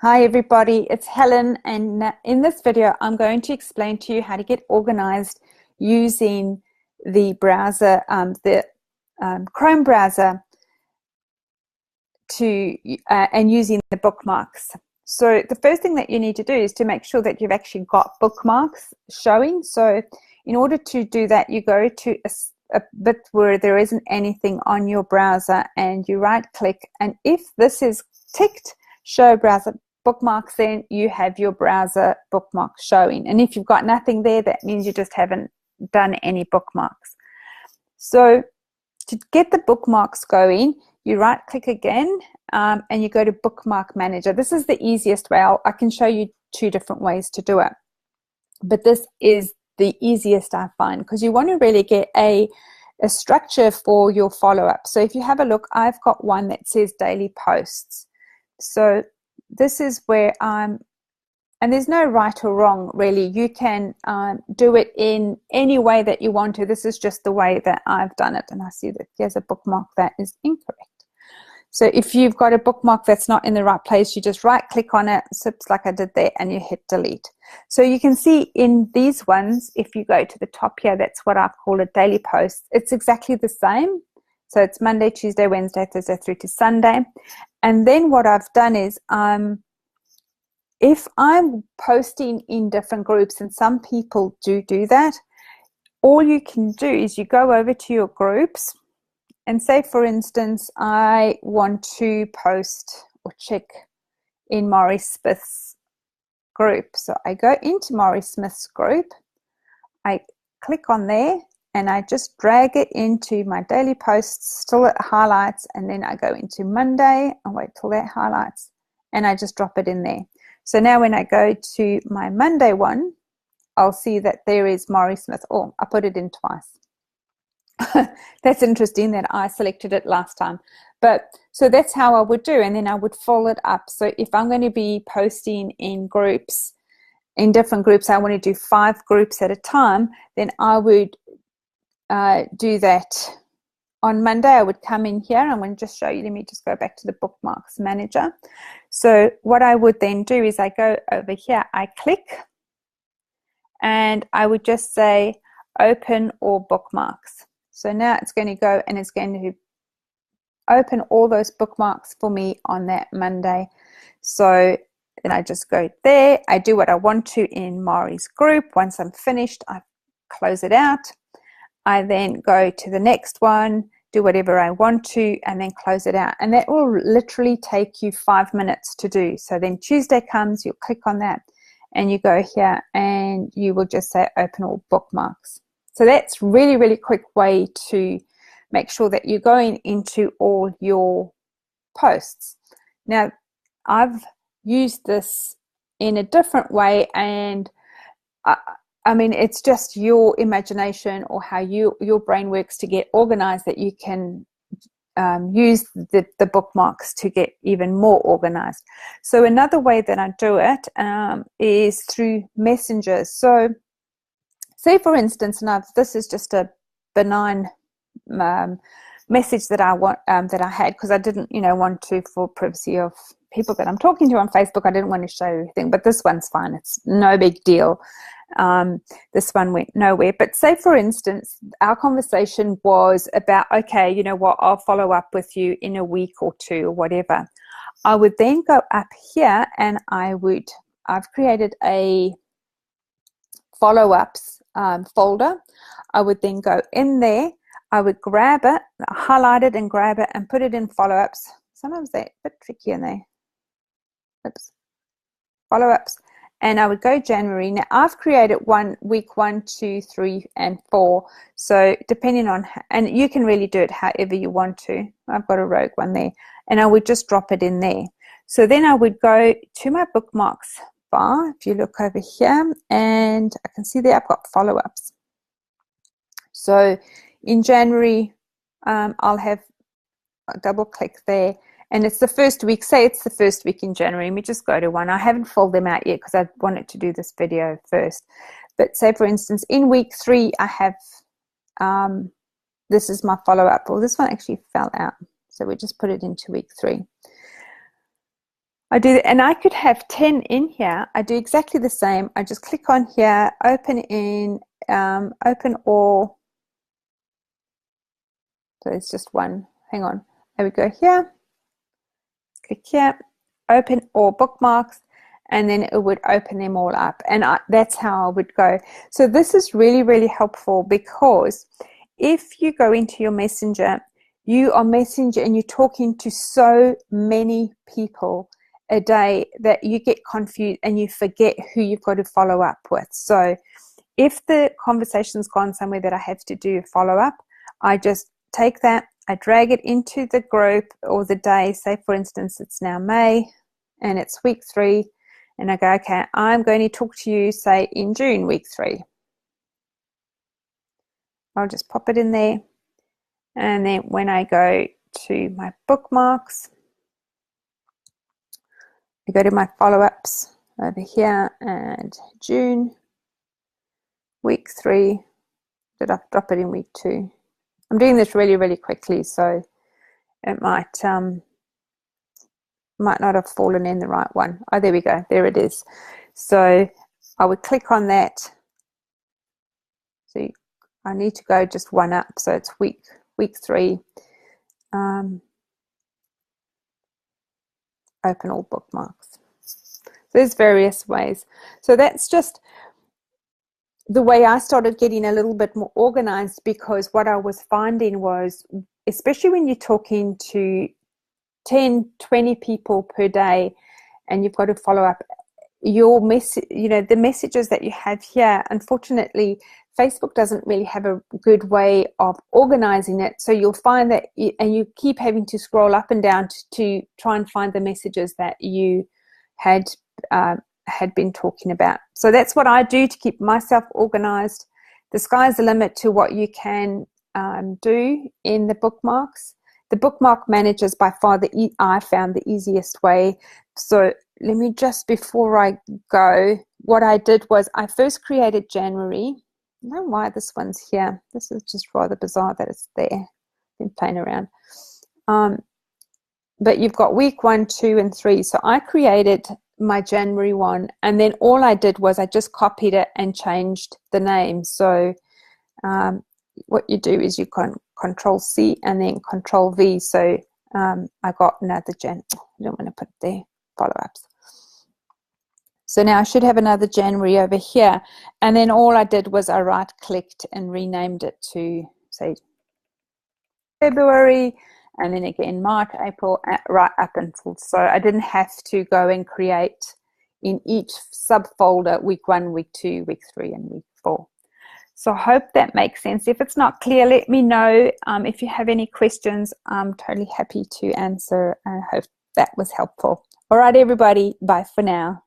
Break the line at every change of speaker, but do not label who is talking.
Hi everybody, it's Helen, and in this video I'm going to explain to you how to get organized using the browser, Chrome browser and using the bookmarks. So the first thing that you need to do is to make sure that you've actually got bookmarks showing. So in order to do that, you go to a bit where there isn't anything on your browser and you right click, and if this is ticked, show browser bookmarks, then you have your browser bookmarks showing. And if you've got nothing there, that means you just haven't done any bookmarks. So to get the bookmarks going, you right click again and you go to bookmark manager. This is the easiest way. I can show you two different ways to do it, but this is the easiest I find, because you want to really get a structure for your follow-up. So if you have a look, I've got one that says daily posts. So this is where and there's no right or wrong really. You can do it in any way that you want to. This is just the way that I've done it, and I see that there's a bookmark that is incorrect. So if you've got a bookmark that's not in the right place, you just right click on it, zips like I did there, and you hit delete. So you can see in these ones, if you go to the top here, that's what I call a daily post. It's exactly the same. So it's Monday, Tuesday, Wednesday, Thursday through to Sunday. And then what I've done is if I'm posting in different groups, and some people do that, all you can do is you go over to your groups and say, for instance, I want to post or check in Maurice Smith's group. So I go into Maurice Smith's group, I click on there, and I just drag it into my daily posts till it highlights, and then I go into Monday and wait till that highlights, and I just drop it in there. So now when I go to my Monday one, I'll see that there is Maurice Smith. Oh, I put it in twice. That's interesting that I selected it last time. But so that's how I would do, and then I would follow it up. So if I'm going to be posting in groups, in different groups, I want to do 5 groups at a time, then I would do that on Monday. I would come in here. I'm going to just show you. Let me just go back to the bookmarks manager. So what I would then do is I go over here, I click, and I would just say open all bookmarks. So now it's going to go and it's going to open all those bookmarks for me on that Monday. So then I just go there, I do what I want to in Mari's group. Once I'm finished, I close it out. I then go to the next one, do whatever I want to, and then close it out. And that will literally take you 5 minutes to do. So then Tuesday comes, you'll click on that, and you go here, and you will just say open all bookmarks. So that's really, really quick way to make sure that you're going into all your posts. Now, I've used this in a different way, and I mean, it's just your imagination or how your brain works to get organized that you can use the bookmarks to get even more organized. So another way that I do it is through messengers. So say, for instance, now this is just a benign message that I want that I had, because I didn't want to, for privacy of people that I'm talking to on Facebook, I didn't want to show everything, but this one's fine. It's no big deal. This one went nowhere. But say, for instance, our conversation was about, okay, you know what, I'll follow up with you in a week or 2 or whatever. I would then go up here and I've created a follow-ups folder. I would then go in there, I would grab it, highlight it and grab it and put it in follow-ups. Sometimes they're a bit tricky in there. Oops. Follow-ups. And I would go January. Now I've created week 1, 2, 3, and 4. So depending on, and you can really do it however you want to. I've got a rogue one there, and I would just drop it in there. So then I would go to my bookmarks bar. If you look over here, and I can see there I've got follow-ups. So in January, I'll have a double click there. And it's the first week. Say it's the first week in January. Let me just go to one. I haven't filled them out yet because I wanted to do this video first. But say, for instance, in week 3, I have, this is my follow-up. Well, this one actually fell out. So we just put it into week 3. I do, and I could have 10 in here. I do exactly the same. I just click on here, open in, open all. So it's just one. Hang on. There we go here. Click here, open all bookmarks, and then it would open them all up. And that's how I would go. So this is really, really helpful, because if you go into your Messenger, you are Messenger and you're talking to so many people a day that you get confused and you forget who you've got to follow up with. So if the conversation's gone somewhere that I have to do a follow up, I just take that, I drag it into the group or the day. Say for instance it's now May and it's week 3, and I go, okay, I'm going to talk to you, say in June, week 3. I'll just pop it in there, and then when I go to my bookmarks, I go to my follow-ups over here, and June, week 3, did I drop it in week 2? I'm doing this really, really quickly, so it might not have fallen in the right one. Oh, there we go. There it is. So I would click on that. So I need to go just one up. So it's week 3. Open all bookmarks. So there's various ways. So that's just the way I started getting a little bit more organized, because what I was finding was, especially when you're talking to 10, 20 people per day and you've got to follow up your message, the messages that you have here, unfortunately, Facebook doesn't really have a good way of organizing it. So you'll find that, and you keep having to scroll up and down to try and find the messages that you had been talking about. So that's what I do to keep myself organized. The sky's the limit to what you can do in the bookmarks. The bookmark manager is by far I found the easiest way. So let me just, before I go, what I did was I first created January. I don't know why this one's here. This is just rather bizarre that it's there. Been playing around. But you've got week 1, 2, and 3. So I created my January one, and then all I did was I just copied it and changed the name. So what you do is you can Control C and then Control V. So I got another I don't want to put it there, follow-ups. So now I should have another January over here. And then all I did was I right-clicked and renamed it to, say, February, and then again March, April, right up until. So I didn't have to go and create in each subfolder week 1, week 2, week 3, and week 4. So I hope that makes sense. If it's not clear, let me know. If you have any questions, I'm totally happy to answer. I hope that was helpful. All right, everybody. Bye for now.